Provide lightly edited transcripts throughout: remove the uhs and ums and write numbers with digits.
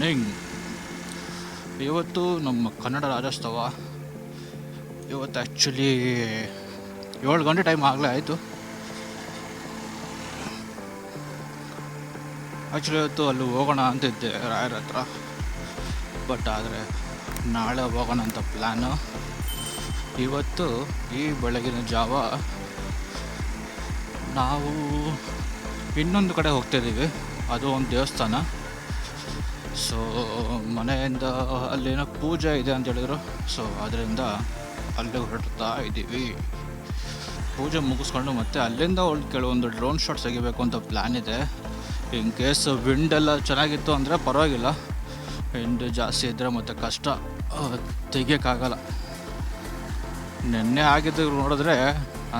Morning. ಇವತ್ತು ನಮ್ಮ ಕನ್ನಡ ರಾಜ್ಯೋತ್ಸವ. ಇವತ್ತು ಆ್ಯಕ್ಚುಲಿ 7 ಗಂಟೆ ಟೈಮ್ ಆಗಲೇ ಆಯಿತು. ಆ್ಯಕ್ಚುಲಿ ಇವತ್ತು ಅಲ್ಲಿ ಹೋಗೋಣ ಅಂತಿದ್ದೆ ರಾಯರ ಹತ್ರ, ಬಟ್ ಆದರೆ ನಾಳೆ ಹೋಗೋಣ ಅಂತ ಪ್ಲ್ಯಾನು. ಇವತ್ತು ಈ ಬೆಳಗಿನ ಜಾವ ನಾವು ಇನ್ನೊಂದು ಕಡೆ ಹೋಗ್ತಾಯಿದ್ದೀವಿ. ಅದು ಒಂದು ದೇವಸ್ಥಾನ. ಸೊ ಮನೆಯಿಂದ ಅಲ್ಲೇನೋ ಪೂಜೆ ಇದೆ ಅಂತ ಹೇಳಿದ್ರು. ಸೊ ಅದರಿಂದ ಅಲ್ಲೇ ಹೊರಡ್ತಾ ಇದ್ದೀವಿ. ಪೂಜೆ ಮುಗಿಸ್ಕೊಂಡು ಮತ್ತೆ ಅಲ್ಲಿಂದ ಕೆಲವೊಂದು ಡ್ರೋನ್ ಶಾಟ್ಸ್ ತೆಗಿಬೇಕು ಅಂತ ಪ್ಲ್ಯಾನ್ ಇದೆ. ಇನ್ ಕೇಸ್ ವಿಂಡ್ ಎಲ್ಲ ಚೆನ್ನಾಗಿತ್ತು ಅಂದರೆ ಪರವಾಗಿಲ್ಲ, ವಿಂಡ್ ಜಾಸ್ತಿ ಇದ್ದರೆ ಮತ್ತು ಕಷ್ಟ, ತೆಗಿಯೋಕ್ಕಾಗಲ್ಲ. ನೆನ್ನೆ ಆಗಿದ್ದು ನೋಡಿದ್ರೆ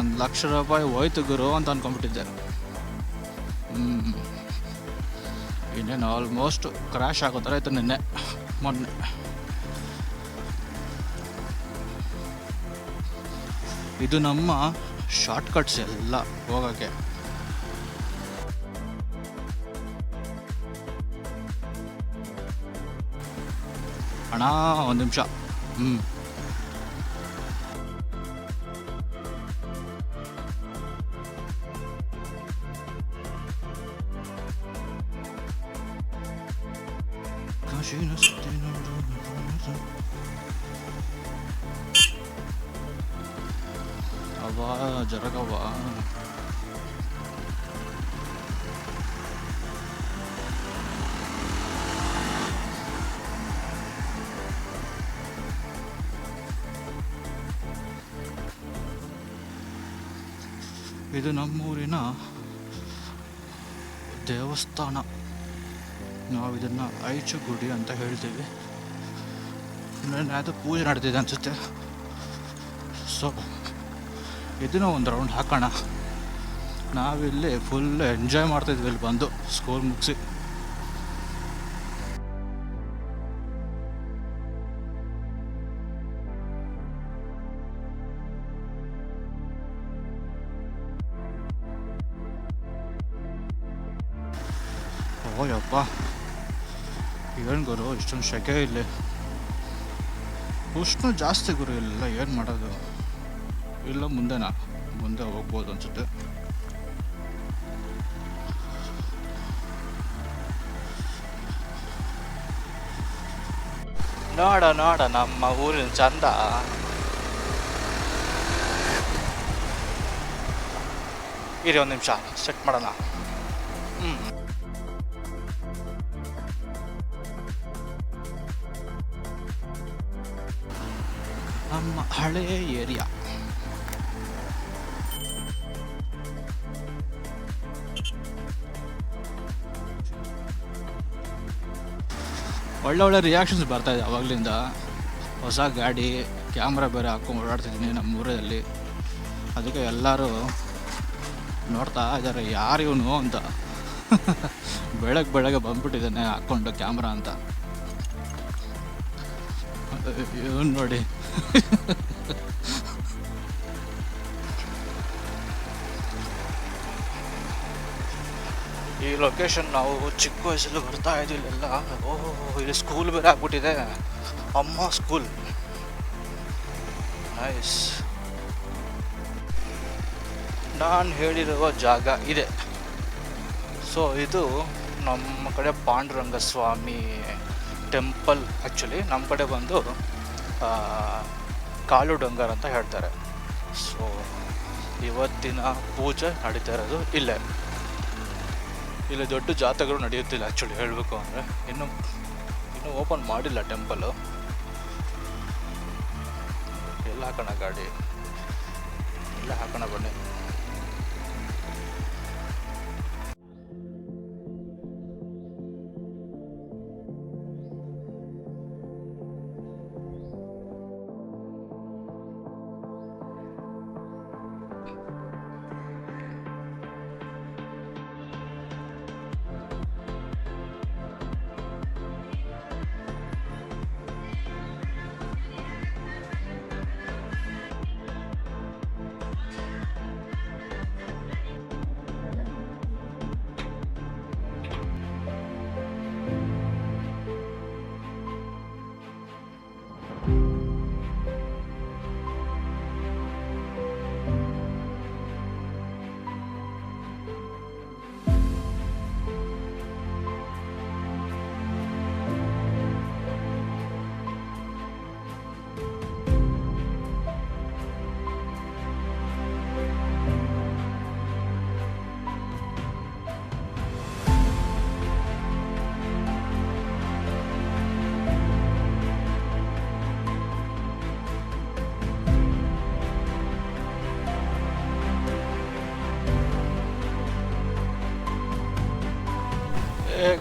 1,00,000 ರೂಪಾಯಿ ಹೋಯ್ತು ಗುರು ಅಂತ ಅಂದ್ಕೊಂಡ್ಬಿಟ್ಟಿದ್ದೆ. ಇನ್ನೇನು ಆಲ್ಮೋಸ್ಟ್ ಕ್ರ್ಯಾಶ್ ಆಗೋ ಥರ ಆಯಿತು ಮೊನ್ನೆ. ಇದು ನಮ್ಮ ಶಾರ್ಟ್ಕಟ್ಸ್ ಎಲ್ಲ ಹೋಗೋಕ್ಕೆ. ಅಣ್ಣ ಒಂದು ನಿಮಿಷ. ಅವಾ ಜರಗವ್ವ. ಇದು ನಮ್ಮೂರಿನ ದೇವಸ್ಥಾನ. ನಾವು ಇದನ್ನು ಐಚು ಗುಡಿ ಅಂತ ಹೇಳ್ತೀವಿ. ಅದು ಪೂಜೆ ನಡೆದಿದೆ ಅನಿಸುತ್ತೆ. ಸೊ ಇದನ್ನು ಒಂದು ರೌಂಡ್ ಹಾಕೋಣ. ನಾವಿಲ್ಲಿ ಫುಲ್ ಎಂಜಾಯ್ ಮಾಡ್ತಾಯಿದ್ವಿ ಇಲ್ಲಿ ಬಂದು ಸ್ಕೂಲ್ ಮುಗಿಸಿ. ಓಯಪ್ಪ, ಏನು ಗುರು ಇಷ್ಟೊಂದು ಸೆಕೆ ಇಲ್ಲಿ. ಉಷ್ಣ ಜಾಸ್ತಿ ಗುರು ಇಲ್ಲ, ಏನು ಮಾಡೋದು. ಇಲ್ಲ ಮುಂದೆ ಹೋಗ್ಬೋದು ಅನ್ಸುತ್ತೆ. ನೋಡ ನಮ್ಮ ಊರಿನ ಚಂದ. ಇರಿ ಒಂದು ನಿಮಿಷ ಸೆಟ್ ಮಾಡೋಣ. ನಮ್ಮ ಹಳೆ ಏರಿಯಾ. ಒಳ್ಳೆ ರಿಯಾಕ್ಷನ್ಸ್ ಬರ್ತಾಯಿದೆ ಆವಾಗಲಿಂದ. ಹೊಸ ಗಾಡಿ, ಕ್ಯಾಮ್ರಾ ಬೇರೆ ಹಾಕ್ಕೊಂಡು ಓಡಾಡ್ತಿದ್ದೀನಿ ನಮ್ಮ ಊರಲ್ಲಿ. ಅದಕ್ಕೆ ಎಲ್ಲರೂ ನೋಡ್ತಾ ಇದ್ದಾರೆ ಯಾರು ಇವನು ಅಂತ. ಬೆಳಗ್ಗೆ ಬಂದ್ಬಿಟ್ಟಿದ್ದಾನೆ ಹಾಕ್ಕೊಂಡು ಕ್ಯಾಮ್ರಾ ಅಂತ. ಇವನು ನೋಡಿ. ಈ ಲೊಕೇಶನ್ ನಾವು ಚಿಕ್ಕ ವಯಸ್ಸಲ್ಲಿ ಬರ್ತಾ ಇದ್ದೀವಿ ಎಲ್ಲ. ಇಲ್ಲಿ ಸ್ಕೂಲ್ ಬೇರೆ ಆಗ್ಬಿಟ್ಟಿದೆ. ಅಮ್ಮ ಸ್ಕೂಲ್ ನೈಸ್. ನಾನು ಹೇಳಿರುವ ಜಾಗ ಇದೆ. ಸೊ ಇದು ನಮ್ಮ ಕಡೆ ಪಾಂಡುರಂಗ ಸ್ವಾಮಿ ಟೆಂಪಲ್. ಆ್ಯಕ್ಚುಲಿ ನಮ್ಮ ಕಡೆ ಬಂದು ಕಾಲು ಡೊಂಗರ್ ಅಂತ ಹೇಳ್ತಾರೆ. ಸೊ ಇವತ್ತಿನ ಪೂಜೆ ನಡೀತಾ ಇರೋದು ಇಲ್ಲೇ. ಇಲ್ಲಿ ದೊಡ್ಡ ಜಾತ್ರೆಗಳು ನಡೆಯುತ್ತಿಲ್ಲ ಆ್ಯಕ್ಚುಲಿ ಹೇಳಬೇಕು ಅಂದರೆ. ಇನ್ನೂ ಓಪನ್ ಮಾಡಿಲ್ಲ ಟೆಂಪಲು. ಎಲ್ಲ ಹಾಕೋಣ ಗಾಡಿ, ಎಲ್ಲ ಹಾಕೋಣ ಬನ್ನಿ.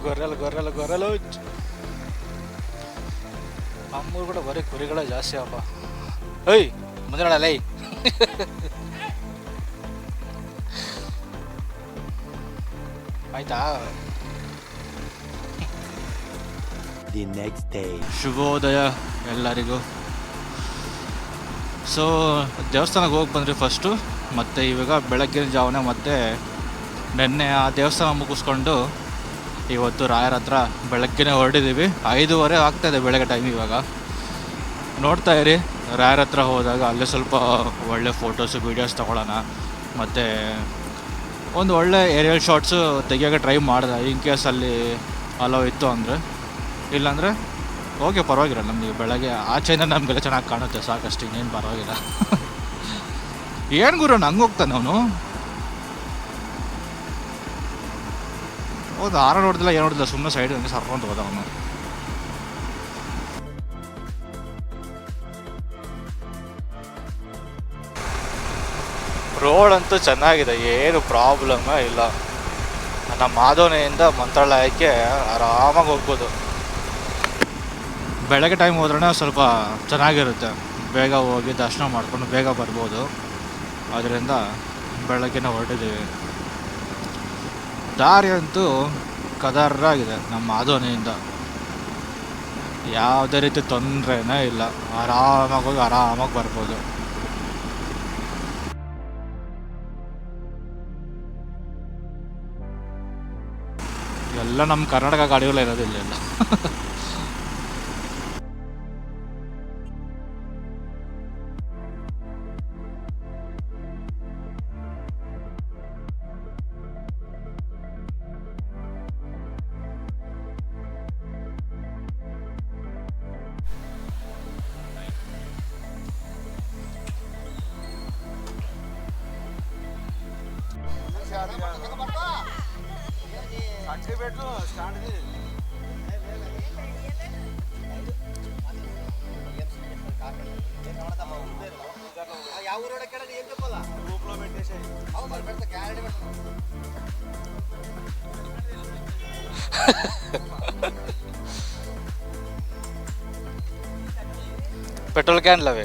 గొర్రెలు గొర్రెలు గొర్రెలు. అమ్మూరు కూడా బರೀ ಕುರಿಗಳೇ ಜಾಸ್ತಿ ಅಪ್ಪ. ಏಯ್ ಮುಂದೆ ಲೈ. ಆಯ್ತಾ. The next day. ಶುಭೋದಯ ಎಲ್ಲರಿಗೂ. ಸೊ ದೇವಸ್ಥಾನಕ್ಕೆ ಹೋಗಿ ಬಂದ್ರಿ ಫಸ್ಟು, ಮತ್ತು ಇವಾಗ ಬೆಳಗ್ಗಿನ ಜಾವನೆ ಮತ್ತೆ ನೆನ್ನೆ ಆ ದೇವಸ್ಥಾನ ಮುಗಿಸ್ಕೊಂಡು ಇವತ್ತು ರಾಯರ ಹತ್ರ ಬೆಳಗ್ಗೆನೇ ಹೊರಟಿದ್ದೀವಿ. 5:30 ಆಗ್ತಾಯಿದೆ ಬೆಳಗ್ಗೆ ಟೈಮ್. ಇವಾಗ ನೋಡ್ತಾ ಇರಿ, ರಾಯರ ಹತ್ರ ಹೋದಾಗ ಅಲ್ಲೇ ಸ್ವಲ್ಪ ಒಳ್ಳೆ ಫೋಟೋಸು ವೀಡಿಯೋಸ್ ತೊಗೊಳ್ಳೋಣ, ಮತ್ತು ಒಂದು ಒಳ್ಳೆ ಏರಿಯಲ್ ಶಾರ್ಟ್ಸು ತೆಗಿಯೋಕ್ಕೆ ಟ್ರೈ ಮಾಡಿದೆ ಇನ್ ಕೇಸ್ ಅಲ್ಲಿ ಅಲೋ ಇತ್ತು ಅಂದರೆ. ಇಲ್ಲಾಂದರೆ ಓಕೆ ಪರವಾಗಿಲ್ಲ, ನಮಗೆ ಬೆಳಗ್ಗೆ ಆಚೆಯಿಂದ ನಮಗೆಲ್ಲ ಚೆನ್ನಾಗಿ ಕಾಣುತ್ತೆ ಸಾಕಷ್ಟು, ಇನ್ನೇನು ಪರವಾಗಿಲ್ಲ. ಏನು ಗುರು ನಂಗೆ ಹೋಗ್ತಾನೆ ಅವನು, ಹೌದು ಆರ ನೋಡ್ದಿಲ್ಲ ಏನು ನೋಡಿಲ್ಲ, ಸುಮ್ಮನೆ ಸೈಡ್ ಹಂಗೆ ಸರ್ಕೊಂತ ಹೋದ ಅವನು. ರೋಡ್ ಅಂತೂ ಚೆನ್ನಾಗಿದೆ, ಏನು ಪ್ರಾಬ್ಲಮ್ಮೇ ಇಲ್ಲ. ನಮ್ಮ ಮಾಧವನೆಯಿಂದ ಮಂತ್ರಾಲಯಕ್ಕೆ ಆರಾಮಾಗಿ ಹೋಗ್ಬೋದು. ಬೆಳಗ್ಗೆ ಟೈಮ್ ಹೋದ್ರೇ ಸ್ವಲ್ಪ ಚೆನ್ನಾಗಿರುತ್ತೆ, ಬೇಗ ಹೋಗಿ ದರ್ಶನ ಮಾಡ್ಕೊಂಡು ಬೇಗ ಬರ್ಬೋದು. ಅದರಿಂದ ಬೆಳಗ್ಗೆನೇ ಹೊರಟಿದ್ದೀವಿ. ದಾರಿ ಅಂತೂ ಕದರಾಗಿದೆ ನಮ್ಮ ಮಾಧವನೆಯಿಂದ, ಯಾವುದೇ ರೀತಿ ತೊಂದರೆನೇ ಇಲ್ಲ, ಆರಾಮಾಗಿ ಹೋಗಿ ಆರಾಮಾಗಿ ಬರ್ಬೋದು. ಎಲ್ಲ ನಮ್ಮ ಕರ್ನಾಟಕ ಗಾಡಿಗಳೇ ಇರೋದಿಲ್ಲ ಎಲ್ಲ. పెట్రోల్ క్యాన్లు అవి.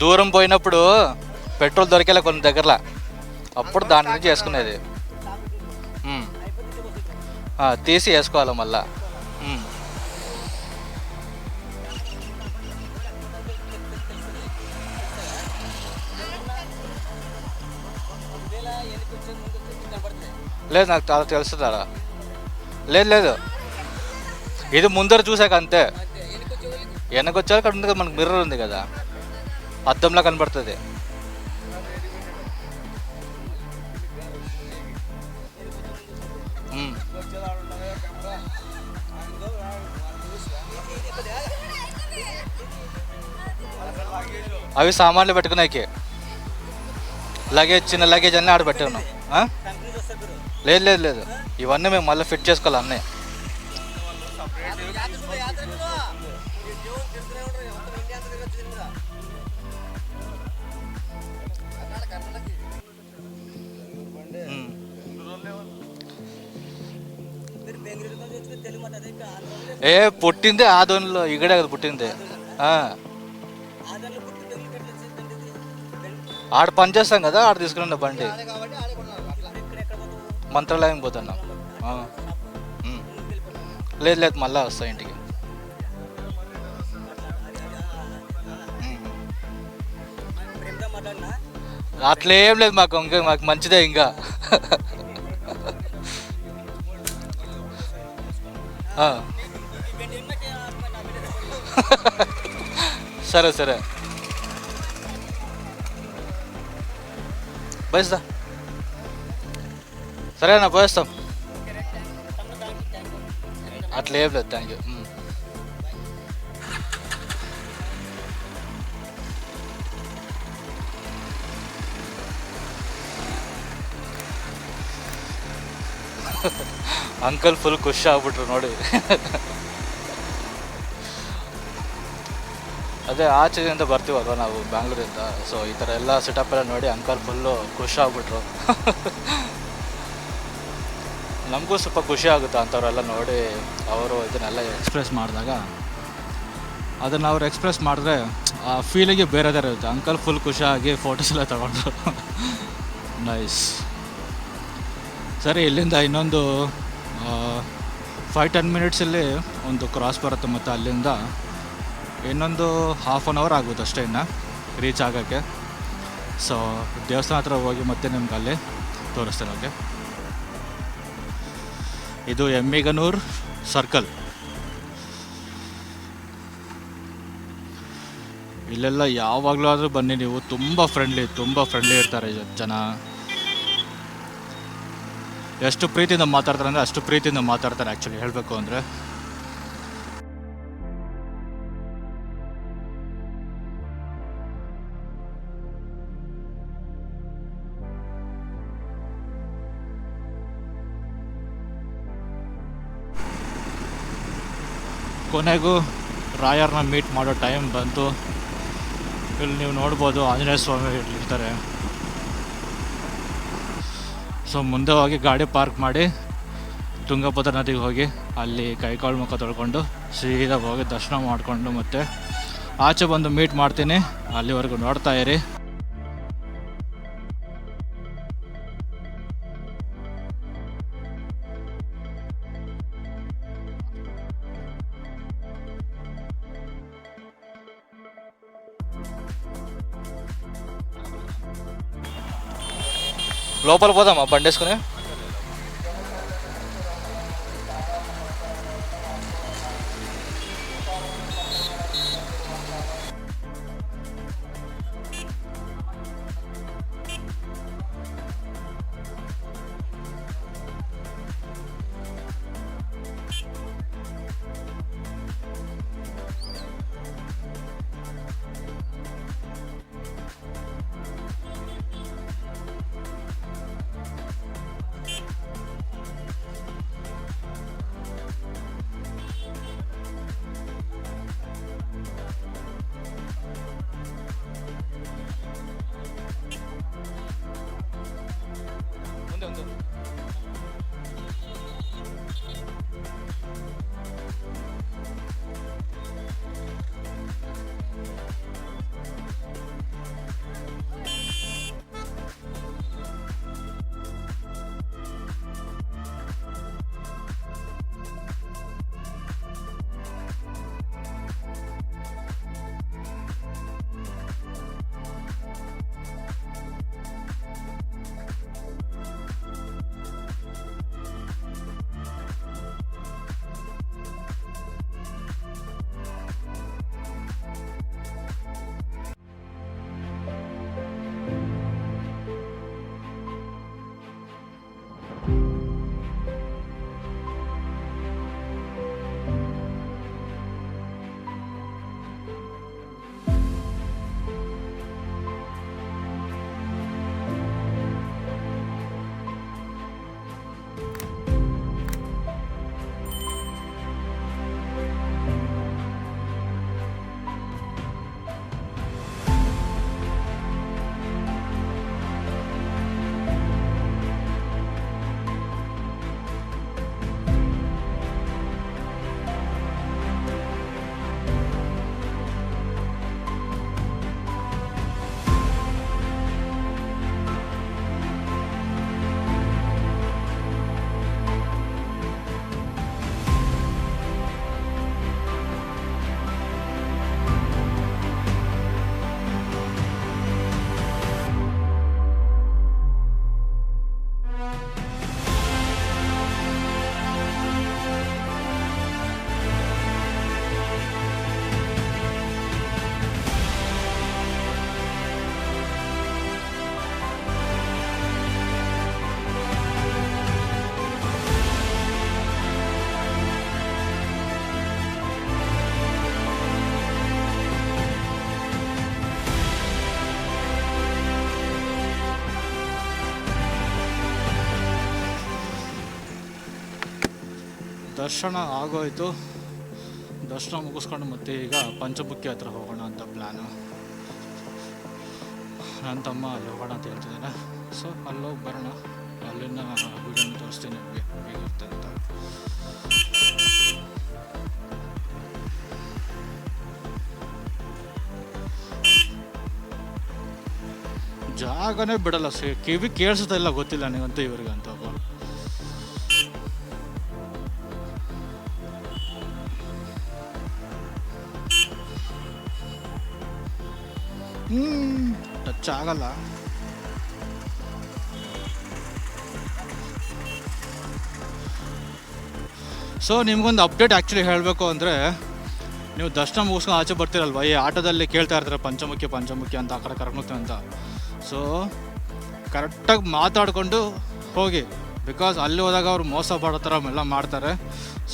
దూరం పోయినప్పుడు పెట్రోల్ దొరికేలా కొన్ని దగ్గరలా, అప్పుడు దాని నుంచి వేసుకునేది. తీసి వేసుకోవాలి మళ్ళా. లేదు, నాకు తెలుస్తుందా? లేదు లేదు, ఇది ముందర చూసాక అంతే. వెనకొచ్చాక అక్కడ ఉంది కదా, మనకు మిర్రర్ ఉంది కదా, అద్దంలా కనబడుతుంది. అవి సామాన్లు పెట్టుకున్నాకి, లగేజ్ చిన్న లగేజ్ అన్నీ ఆడ పెట్టాను. లేదు లేదు లేదు, ఇవన్నీ మేము మళ్ళీ ఫిట్ చేసుకోవాలి అన్నీ. ఏ పుట్టిందే ఆదోనిలో, ఇక్కడే కదా పుట్టింది. ఆడ పని చేస్తాం కదా, ఆడ తీసుకున్న బండి. మంత్రాలయం పోతున్నాం. లేదు లేదు, మళ్ళీ వస్తా ఇంటికి. అట్లేం లేదు మాకు, ఇంకా మాకు మంచిదే ఇంకా. సరే సరే, బయస్తా. సరేనా, పోయేస్తాం. అట్లేం లేదు, థ్యాంక్ యూ. ಅಂಕಲ್ ಫುಲ್ ಖುಷಿ ಆಗ್ಬಿಟ್ರು ನೋಡಿ. ಅದೇ ಆಚೆಯಿಂದ ಬರ್ತೀವಲ್ವ ನಾವು ಬ್ಯಾಂಗ್ಳೂರಿಂದ, ಸೊ ಈ ಥರ ಎಲ್ಲ ಸೆಟಪ್ ಎಲ್ಲ ನೋಡಿ ಅಂಕಲ್ ಫುಲ್ಲು ಖುಷಿ ಆಗ್ಬಿಟ್ರು. ನಮಗೂ ಸ್ವಲ್ಪ ಖುಷಿ ಆಗುತ್ತೆ ಅಂಥವ್ರೆಲ್ಲ ನೋಡಿ ಅವರು ಇದನ್ನೆಲ್ಲ ಎಕ್ಸ್ಪ್ರೆಸ್ ಮಾಡಿದಾಗ. ಅದನ್ನು ಅವ್ರು ಎಕ್ಸ್ಪ್ರೆಸ್ ಮಾಡಿದ್ರೆ ಆ ಫೀಲಿಗೆ ಬೇರೆದೇ ಇರುತ್ತೆ. ಅಂಕಲ್ ಫುಲ್ ಖುಷಿಯಾಗಿ ಫೋಟೋಸ್ ಎಲ್ಲ ತಗೊಂಡ್ರು. ನೈಸ್. ಸರಿ, ಇಲ್ಲಿಂದ ಇನ್ನೊಂದು 5-10 ಮಿನಿಟ್ಸಲ್ಲಿ ಒಂದು ಕ್ರಾಸ್ ಬರುತ್ತೆ, ಮತ್ತು ಅಲ್ಲಿಂದ ಇನ್ನೊಂದು 1/2 hour ಆಗುತ್ತೆ ಅಷ್ಟೇ ಇನ್ನು ರೀಚ್ ಆಗೋಕ್ಕೆ. ಸೊ ದೇವಸ್ಥಾನ ಹತ್ರ ಹೋಗಿ ಮತ್ತೆ ನಿಮ್ಗೆ ಅಲ್ಲಿ ತೋರಿಸ್ತೇನೆ. ಓಕೆ, ಇದು ಎಮ್ಮಿಗನೂರು ಸರ್ಕಲ್. ಇಲ್ಲೆಲ್ಲ ಯಾವಾಗಲೂ ಆದರೂ ಬನ್ನಿ ನೀವು, ತುಂಬ ಫ್ರೆಂಡ್ಲಿ ಇರ್ತಾರೆ ಜನ. ಎಷ್ಟು ಪ್ರೀತಿಯಿಂದ ಮಾತಾಡ್ತಾರೆ ಅಂದರೆ ಅಷ್ಟು ಪ್ರೀತಿಯಿಂದ ಮಾತಾಡ್ತಾರೆ ಆ್ಯಕ್ಚುಲಿ ಹೇಳಬೇಕು ಅಂದರೆ. ಕೊನೆಗೂ ರಾಯರ್ನ ಮೀಟ್ ಮಾಡೋ ಟೈಮ್ ಬಂತು. ಇಲ್ಲಿ ನೀವು ನೋಡ್ಬೋದು ಆಂಜನೇಯ ಸ್ವಾಮಿ ಇರ್ತಾರೆ. ಸೊ ಮುಂದೆ ಹೋಗಿ ಗಾಡಿ ಪಾರ್ಕ್ ಮಾಡಿ ತುಂಗಭದ್ರಾ ನದಿಗೆ ಹೋಗಿ ಅಲ್ಲಿ ಕೈಕಾಲು ಮುಖ ತೊಳ್ಕೊಂಡು ಸೀದಾ ಹೋಗಿ ದರ್ಶನ ಮಾಡಿಕೊಂಡು ಮತ್ತೆ ಆಚೆ ಬಂದು ಮೀಟ್ ಮಾಡ್ತೀನಿ. ಅಲ್ಲಿವರೆಗೂ ನೋಡ್ತಾ ಇರಿ. లోపల పోదామా బండి వేసుకుని? ದರ್ಶನ ಆಗೋಯ್ತು. ದರ್ಶನ ಮುಗಿಸ್ಕೊಂಡು ಮತ್ತೆ ಈಗ ಪಂಚಮುಖಿ ಹತ್ರ ಹೋಗೋಣ ಅಂತ ಪ್ಲ್ಯಾನು. ನನ್ನ ತಮ್ಮ ಅಲ್ಲಿ ಹೋಗೋಣ ಅಂತ ಹೇಳ್ತಿದ್ದಾನೆ. ಸೊ ಅಲ್ಲೋಗಿ ಬರೋಣ. ಅಲ್ಲಿನ ವಿಡಿಯೋನ ತೋರಿಸ್ತೀನಿ ನಿಮಗೆ ಹೇಗಿರುತ್ತೆ ಅಂತ. ಜಾಗನೇ ಬಿಡಲ್ಲ, ಕಿವಿ ಕೇಳಿಸುತ್ತಾ ಇಲ್ಲ, ಗೊತ್ತಿಲ್ಲ ನನಗಂತೂ ಇವ್ರಿಗಂತ. ಟಚ್ ಆಗಲ್ಲ. ಸೊ ನಿಮ್ಗೊಂದು ಅಪ್ಡೇಟ್ ಆ್ಯಕ್ಚುಲಿ ಹೇಳಬೇಕು ಅಂದರೆ, ನೀವು ದರ್ಶನ ಮುಗಿಸ್ಕೊಂಡು ಆಚೆ ಬರ್ತೀರಲ್ವ, ಈ ಆಟೋದಲ್ಲಿ ಕೇಳ್ತಾ ಇರ್ತಾರೆ ಪಂಚಮುಖಿ ಅಂತ, ಆ ಕಡೆ ಕರ್ಕೊಂಡ್ತೀವಿ ಅಂತ. ಸೊ ಕರೆಕ್ಟಾಗಿ ಮಾತಾಡಿಕೊಂಡು ಹೋಗಿ, ಬಿಕಾಸ್ ಅಲ್ಲಿ ಹೋದಾಗ ಅವ್ರು ಮೋಸ ಮಾಡೋ ಥರ ಎಲ್ಲ ಮಾಡ್ತಾರೆ.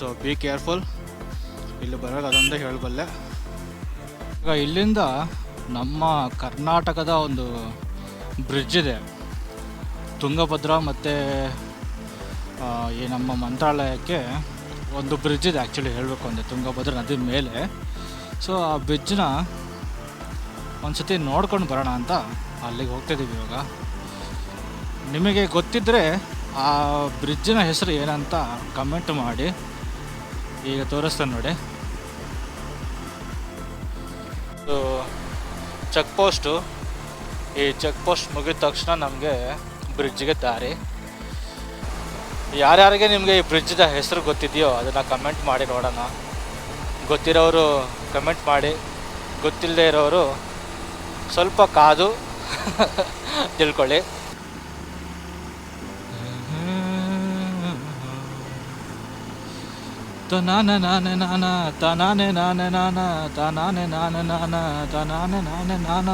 So be careful. ಇಲ್ಲಿ ಬರೋದು ಅದೊಂದೇ ಹೇಳಬಲ್ಲೆ. ಈಗ ಇಲ್ಲಿಂದ ನಮ್ಮ ಕರ್ನಾಟಕದ ಒಂದು ಬ್ರಿಡ್ಜ್ ಇದೆ, ತುಂಗಭದ್ರಾ ಮತ್ತು ಈ ನಮ್ಮ ಮಂತ್ರಾಲಯಕ್ಕೆ ಒಂದು ಬ್ರಿಡ್ಜ್ ಇದೆ ಆ್ಯಕ್ಚುಲಿ ಹೇಳಬೇಕು ಅಂದರೆ, ತುಂಗಭದ್ರಾ ನದಿ ಮೇಲೆ. ಸೊ ಆ ಬ್ರಿಡ್ಜ್ನ ಒಂದು ಸತಿ ನೋಡ್ಕೊಂಡು ಬರೋಣ ಅಂತ ಅಲ್ಲಿಗೆ ಹೋಗ್ತಾಯಿದ್ದೀವಿ ಇವಾಗ. ನಿಮಗೆ ಗೊತ್ತಿದ್ದರೆ ಆ ಬ್ರಿಡ್ಜಿನ ಹೆಸರು ಏನಂತ ಕಮೆಂಟ್ ಮಾಡಿ. ಈಗ ತೋರಿಸ್ತೇನೆ ನೋಡಿ. ಸೊ ಚೆಕ್ ಪೋಸ್ಟು, ಈ ಚೆಕ್ ಪೋಸ್ಟ್ ಮುಗಿದ ತಕ್ಷಣ ನಮಗೆ ಬ್ರಿಡ್ಜಿಗೆ ದಾರಿ. ಯಾರ್ಯಾರಿಗೆ ನಿಮಗೆ ಈ ಬ್ರಿಡ್ಜ್ದ ಹೆಸರು ಗೊತ್ತಿದೆಯೋ ಅದನ್ನು ಕಮೆಂಟ್ ಮಾಡಿ ನೋಡೋಣ. ಗೊತ್ತಿರೋರು ಕಮೆಂಟ್ ಮಾಡಿ, ಗೊತ್ತಿಲ್ಲದೆ ಇರೋರು ಸ್ವಲ್ಪ ಕಾದು ತಿಳ್ಕೊಳ್ಳಿ. ತನಾನೆ ನಾನೆ ನಾನ ತನಾನೆ ನಾನೆ ನಾನ ತನಾನೆ ನಾನೆ ನಾನ ತನಾನೆ ನಾನೆ ನಾನ.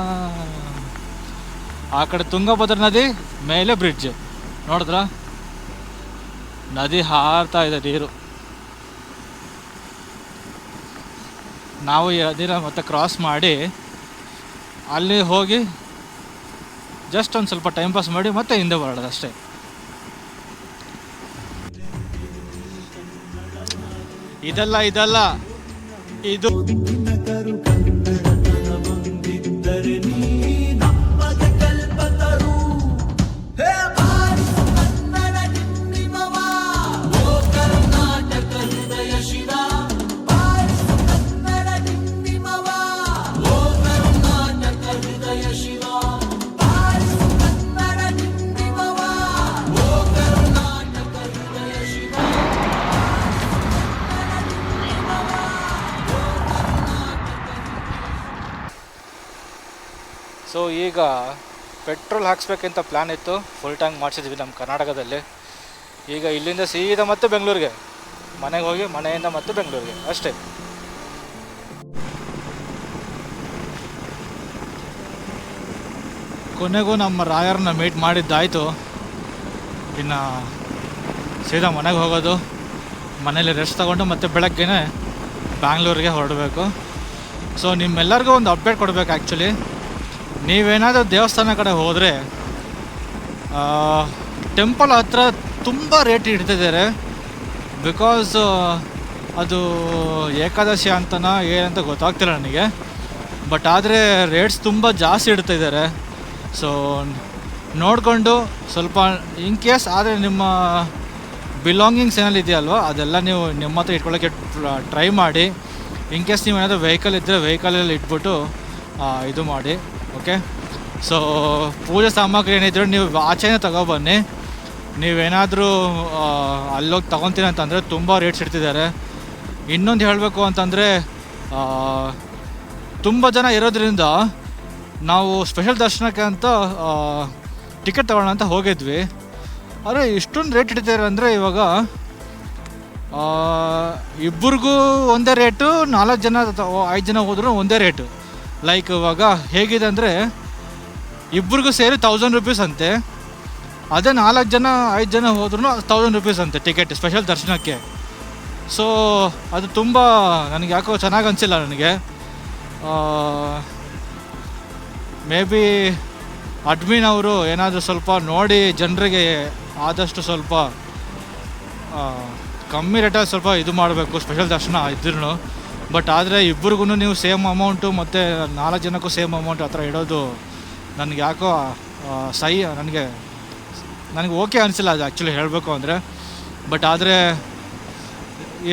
ಆ ಕಡೆ ತುಂಗಭದ್ರಾ ನದಿ, ಮೇಲೆ ಬ್ರಿಡ್ಜ್ ನೋಡಿದ್ರ, ನದಿ ಹಾರ್ತಾ ಇದೆ ನೀರು. ನಾವು ಈ ನದಿನ ಮತ್ತೆ ಕ್ರಾಸ್ ಮಾಡಿ ಅಲ್ಲಿ ಹೋಗಿ ಜಸ್ಟ್ ಒಂದು ಸ್ವಲ್ಪ ಟೈಮ್ ಪಾಸ್ ಮಾಡಿ ಮತ್ತೆ ಹಿಂದೆ ಬರೋದು ಅಷ್ಟೇ. ಇದಲ್ಲ ಇದು ಸೊ ಈಗ ಪೆಟ್ರೋಲ್ ಹಾಕ್ಸ್ಬೇಕಂತ ಪ್ಲ್ಯಾನ್ ಇತ್ತು, ಫುಲ್ ಟ್ಯಾಂಕ್ ಮಾಡಿಸಿದ್ವಿ ನಮ್ಮ ಕರ್ನಾಟಕದಲ್ಲಿ. ಈಗ ಇಲ್ಲಿಂದ ಸೀದಾ ಮತ್ತೆ ಬೆಂಗಳೂರಿಗೆ, ಮನೆಗೆ ಹೋಗಿ ಮನೆಯಿಂದ ಮತ್ತೆ ಬೆಂಗಳೂರಿಗೆ ಅಷ್ಟೇ. ಕೊನೆಗೂ ನಮ್ಮ ರಾಯರನ್ನ ಮೀಟ್ ಮಾಡಿದ್ದಾಯಿತು. ಇನ್ನು ಸೀದಾ ಮನೆಗೆ ಹೋಗೋದು, ಮನೇಲಿ ರೆಸ್ಟ್ ತೊಗೊಂಡು ಮತ್ತೆ ಬೆಳಗ್ಗೆನೇ ಬ್ಯಾಂಗ್ಳೂರಿಗೆ ಹೊರಡಬೇಕು. ಸೊ ನಿಮ್ಮೆಲ್ಲರಿಗೂ ಒಂದು ಅಪ್ಡೇಟ್ ಕೊಡಬೇಕು. ಆ್ಯಕ್ಚುಲಿ ನೀವೇನಾದರೂ ದೇವಸ್ಥಾನ ಕಡೆ ಹೋದರೆ ಟೆಂಪಲ್ ಹತ್ರ ತುಂಬ ರೇಟ್ ಇಡ್ತಿದ್ದಾರೆ. ಬಿಕಾಸ್ ಅದು ಏಕಾದಶಿ ಅಂತನಾ ಏನಂತ ಗೊತ್ತಾಗ್ತಿಲ್ಲ ನನಗೆ, ಬಟ್ ಆದರೆ ರೇಟ್ಸ್ ತುಂಬ ಜಾಸ್ತಿ ಇಡ್ತಾಯಿದ್ದಾರೆ. ಸೊ ನೋಡಿಕೊಂಡು ಸ್ವಲ್ಪ ಇನ್ ಕೇಸ್ ಆದರೆ ನಿಮ್ಮ ಬಿಲಾಂಗಿಂಗ್ಸ್ ಏನಲ್ಲಿ ಇದೆಯಲ್ವ ಅದೆಲ್ಲ ನೀವು ನಿಮ್ಮ ಹತ್ರ ಇಟ್ಕೊಳ್ಳೋಕ್ಕೆ ಟ್ರೈ ಮಾಡಿ. ಇನ್ ಕೇಸ್ ನೀವು ಏನಾದರೂ ವೆಹಿಕಲ್ ಇದ್ದರೆ ವೆಹಿಕಲಲ್ಲಿ ಇಟ್ಬಿಟ್ಟು ಇದು ಮಾಡಿ. ಓಕೆ, ಸೊ ಪೂಜೆ ಸಾಮಗ್ರಿ ಏನಿದ್ರು ನೀವು ಆಚೆನೇ ತಗೊಬನ್ನಿ. ನೀವೇನಾದರೂ ಅಲ್ಲೋಗಿ ತೊಗೊತೀನಿ ಅಂತಂದರೆ ತುಂಬ ರೇಟ್ಸ್ ಇಡ್ತಿದ್ದಾರೆ. ಇನ್ನೊಂದು ಹೇಳಬೇಕು ಅಂತಂದರೆ, ತುಂಬ ಜನ ಇರೋದ್ರಿಂದ ನಾವು ಸ್ಪೆಷಲ್ ದರ್ಶನಕ್ಕೆ ಅಂತ ಟಿಕೆಟ್ ತೊಗೊಳ್ಳೋಣ ಅಂತ ಹೋಗಿದ್ವಿ. ಆದರೆ ಇಷ್ಟೊಂದು ರೇಟ್ ಇಡ್ತಿದ್ದಾರೆ ಅಂದರೆ, ಇವಾಗ ಇಬ್ಬರಿಗೂ ಒಂದೇ ರೇಟು, 4 ಜನ 5 ಜನ ಹೋದ್ರೂ ಒಂದೇ ರೇಟು. ಲೈಕ್ ಇವಾಗ ಹೇಗಿದೆ ಅಂದರೆ, ಇಬ್ಬರಿಗೂ ಸೇರಿ 1000 ರೂಪೀಸ್ ಅಂತೆ. ಅದೇ 4 ಜನ 5 ಜನ ಹೋದ್ರೂ 1000 ರೂಪೀಸ್ ಅಂತೆ ಟಿಕೆಟ್ ಸ್ಪೆಷಲ್ ದರ್ಶನಕ್ಕೆ. ಸೊ ಅದು ತುಂಬ ನನಗೆ ಯಾಕೋ ಚೆನ್ನಾಗಿ ಅನಿಸಿಲ್ಲ ನನಗೆ. ಮೇ ಬಿ ಅಡ್ಮಿನ್ ಅವರು ಏನಾದರೂ ಸ್ವಲ್ಪ ನೋಡಿ ಜನರಿಗೆ ಆದಷ್ಟು ಸ್ವಲ್ಪ ಕಮ್ಮಿ ರೇಟಲ್ಲಿ ಸ್ವಲ್ಪ ಇದು ಮಾಡಬೇಕು ಸ್ಪೆಷಲ್ ದರ್ಶನ ಇದ್ರೂ. ಬಟ್ ಆದರೆ ಇಬ್ಬರಿಗೂ ನೀವು ಸೇಮ್ ಅಮೌಂಟು ಮತ್ತು 4 ಜನಕ್ಕೂ ಸೇಮ್ ಅಮೌಂಟ್ ಆ ಥರ ಇಡೋದು ನನಗೆ ಯಾಕೋ ನನಗೆ ಓಕೆ ಅನಿಸಿಲ್ಲ ಅದು ಆ್ಯಕ್ಚುಲಿ ಹೇಳಬೇಕು ಅಂದರೆ. ಬಟ್ ಆದರೆ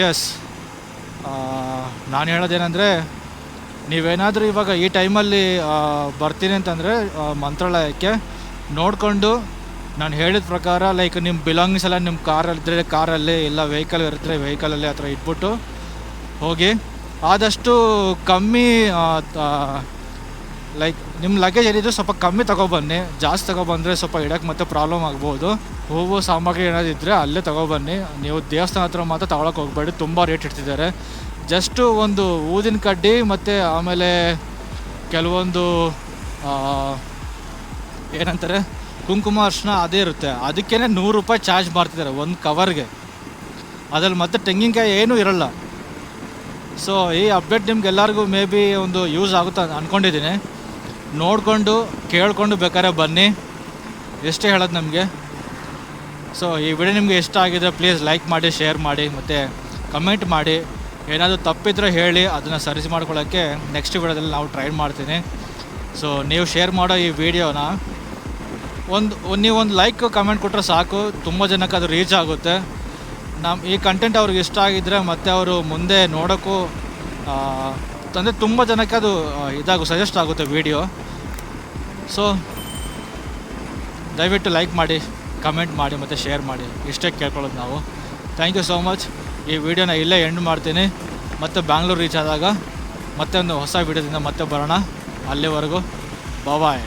ಎಸ್, ನಾನು ಹೇಳೋದೇನೆಂದರೆ, ನೀವೇನಾದರೂ ಇವಾಗ ಈ ಟೈಮಲ್ಲಿ ಬರ್ತೀನಿ ಅಂತಂದರೆ ಮಂತ್ರಾಲಯಕ್ಕೆ ನೋಡಿಕೊಂಡು ನಾನು ಹೇಳಿದ ಪ್ರಕಾರ ಲೈಕ್ ನಿಮ್ಮ ಬಿಲಾಂಗಿಂಗ್ಸ್ ಎಲ್ಲ ನಿಮ್ಮ ಕಾರಲ್ಲಿದ್ದರೆ ಕಾರಲ್ಲಿ, ಇಲ್ಲ ವೆಹಿಕಲ್ ಇರ್ತಾರೆ ವೆಹಿಕಲಲ್ಲಿ ಆ ಥರ ಇಟ್ಬಿಟ್ಟು ಹೋಗಿ. ಆದಷ್ಟು ಕಮ್ಮಿ ಲೈಕ್ ನಿಮ್ಮ ಲಗೇಜ್ ಏನಿದ್ರು ಸ್ವಲ್ಪ ಕಮ್ಮಿ ತೊಗೊಬನ್ನಿ. ಜಾಸ್ತಿ ತೊಗೊಬಂದರೆ ಸ್ವಲ್ಪ ಇಡೋಕ್ಕೆ ಮತ್ತೆ ಪ್ರಾಬ್ಲಮ್ ಆಗ್ಬೋದು. ಹೂವು ಸಾಮಗ್ರಿ ಏನಾದ್ರು ಇದ್ದರೆ ಅಲ್ಲೇ ತೊಗೊಬನ್ನಿ. ನೀವು ದೇವಸ್ಥಾನ ಹತ್ರ ಮಾತ್ರ ತೊಗೊಳಕ್ಕೆ ಹೋಗಬೇಡಿ, ತುಂಬ ರೇಟ್ ಇಡ್ತಿದ್ದಾರೆ. ಜಸ್ಟು ಒಂದು ಊದಿನ ಕಡ್ಡಿ ಮತ್ತು ಆಮೇಲೆ ಕೆಲವೊಂದು ಏನಂತಾರೆ ಕುಂಕುಮ ಅರ್ಶಿನ ಅದೇ ಇರುತ್ತೆ. ಅದಕ್ಕೇ 100 ರೂಪಾಯಿ ಚಾರ್ಜ್ ಮಾಡ್ತಿದ್ದಾರೆ ಒಂದು ಕವರ್ಗೆ. ಅದ್ರಲ್ಲಿ ಮತ್ತೆ ತೆಂಗಿನಕಾಯಿ ಏನೂ ಇರೋಲ್ಲ. ಸೊ ಈ ಅಪ್ಡೇಟ್ ನಿಮ್ಗೆಲ್ಲರಿಗೂ ಮೇ ಬಿ ಒಂದು ಯೂಸ್ ಆಗುತ್ತೆ ಅಂದ್ಕೊಂಡಿದ್ದೀನಿ. ನೋಡಿಕೊಂಡು ಕೇಳಿಕೊಂಡು ಬೇಕಾದ್ರೆ ಬನ್ನಿ, ಎಷ್ಟೇ ಹೇಳೋದು ನಮಗೆ. ಸೊ ಈ ವಿಡಿಯೋ ನಿಮಗೆ ಇಷ್ಟ ಆಗಿದ್ರೆ ಪ್ಲೀಸ್ ಲೈಕ್ ಮಾಡಿ, ಶೇರ್ ಮಾಡಿ ಮತ್ತು ಕಮೆಂಟ್ ಮಾಡಿ. ಏನಾದರೂ ತಪ್ಪಿದ್ರೆ ಹೇಳಿ, ಅದನ್ನು ಸರಿಸಿ ಮಾಡ್ಕೊಳ್ಳೋಕ್ಕೆ ನೆಕ್ಸ್ಟ್ ವಿಡಿಯೋದಲ್ಲಿ ನಾವು ಟ್ರೈ ಮಾಡ್ತೀನಿ. ಸೊ ನೀವು ಶೇರ್ ಮಾಡೋ ಈ ವಿಡಿಯೋನ ನೀವೊಂದು ಲೈಕ್ ಕಮೆಂಟ್ ಕೊಟ್ಟರೆ ಸಾಕು, ತುಂಬ ಜನಕ್ಕೆ ಅದು ರೀಚ್ ಆಗುತ್ತೆ. ಈ ಕಂಟೆಂಟ್ ಅವ್ರಿಗೆ ಇಷ್ಟ ಆಗಿದ್ದರೆ ಮತ್ತು ಅವರು ಮುಂದೆ ನೋಡೋಕ್ಕೂ ತಂದರೆ ತುಂಬ ಜನಕ್ಕೆ ಅದು ಸಜೆಸ್ಟ್ ಆಗುತ್ತೆ ವಿಡಿಯೋ. ಸೊ ದಯವಿಟ್ಟು ಲೈಕ್ ಮಾಡಿ, ಕಮೆಂಟ್ ಮಾಡಿ ಮತ್ತು ಶೇರ್ ಮಾಡಿ, ಇಷ್ಟೇ ಕೇಳ್ಕೊಳ್ಳೋದು ನಾವು. Thank you so much. ಈ ವಿಡಿಯೋನ ಇಲ್ಲೇ ಎಂಡ್ ಮಾಡ್ತೀನಿ. ಮತ್ತು ಬ್ಯಾಂಗ್ಳೂರು ರೀಚ್ ಆದಾಗ ಮತ್ತೆ ಒಂದು ಹೊಸ ವಿಡಿಯೋದಿಂದ ಮತ್ತೆ ಬರೋಣ. ಅಲ್ಲಿವರೆಗೂ ಬಾಯ್.